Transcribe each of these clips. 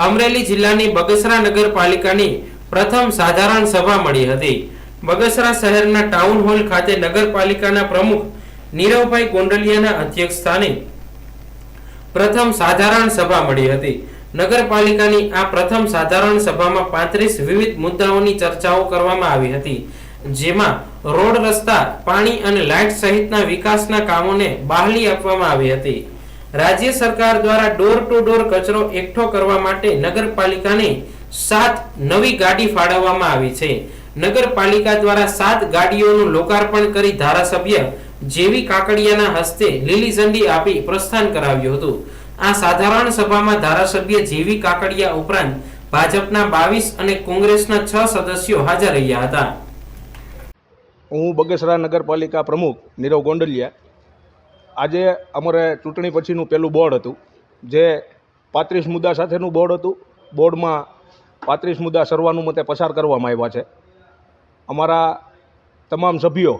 અમરેલી જિલ્લાની બગસરા નગરપાલિકાની પ્રથમ સાધારણ સભા મળી હતી। બગસરા શહેરના ટાઉન હોલ ખાતે નગરપાલિકાના પ્રમુખ નીરવભાઈ ગોંડલિયાના અધ્યક્ષસ્થાને પ્રથમ સાધારણ સભા મળી હતી। નગરપાલિકાની આ પ્રથમ સાધારણ સભામાં 35 વિવિધ મુદ્દાઓની ચર્ચાઓ કરવામાં આવી હતી, જેમાં રોડ, રસ્તા, પાણી અને લાઇટ સહિતના વિકાસના કામોને બહાલી આપવામાં આવી હતી। રાજ્ય સરકાર દ્વારા ડોર ટુ ડોર કચરો એકઠો કરવા માટે નગરપાલિકાને 7 નવી ગાડી ફાળવવામાં આવી છે। નગરપાલિકા દ્વારા 7 ગાડીઓનું લોકાર્પણ કરી ધારાસભ્ય જેવી કાકડિયાના હસ્તે લીલી ઝંડી આપી પ્રસ્થાન કરાવ્યું હતું। આ સાધારણ સભામાં ધારાસભ્ય જેવી કાકડિયા ઉપરાંત ભાજપના 22 અને કોંગ્રેસના 6 સદસ્યો હાજર રહ્યા હતા। હું બગસરા નગરપાલિકા પ્રમુખ નીરવ ગોંડલિયા। આજે અમારે ચૂંટણી પછીનું પહેલું બોર્ડ હતું, જે 35 મુદ્દા સાથેનું બોર્ડ હતું। બોર્ડમાં 35 મુદ્દા સર્વાનુમતે પસાર કરવામાં આવ્યા છે। અમારા તમામ સભ્યો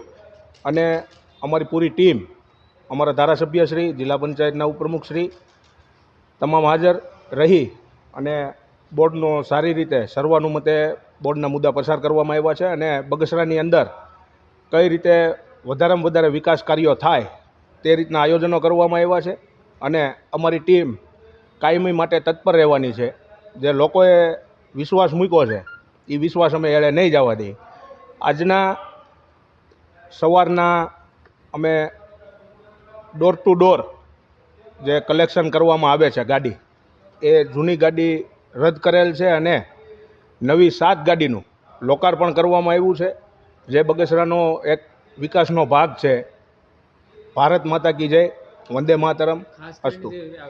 અને અમારી પૂરી ટીમ, અમારા ધારાસભ્યશ્રી, જિલ્લા પંચાયતના ઉપપ્રમુખશ્રી તમામ હાજર રહી અને બોર્ડનો સારી રીતે સર્વાનુમતે બોર્ડના મુદ્દા પસાર કરવામાં આવ્યા છે અને બગસરાની અંદર કઈ રીતે વધારેમાં વધારે વિકાસ કાર્યો થાય તે રીતના આયોજનો કરવામાં આવ્યા છે અને અમારી ટીમ કાયમી માટે તત્પર રહેવાની છે। જે લોકોએ વિશ્વાસ મૂક્યો છે એ વિશ્વાસ અમે એળે નહીં જવા દઈએ। આજના સવારના અમે ડોર ટુ ડોર જે કલેક્શન કરવામાં આવે છે ગાડી, એ જૂની ગાડી રદ કરેલ છે અને નવી 7 ગાડીનું લોકાર્પણ કરવામાં આવ્યું છે, જે બગસરાનો એક વિકાસનો ભાગ છે। ભારત માતા કી જય, વંદે માતરમ, અસ્તુ।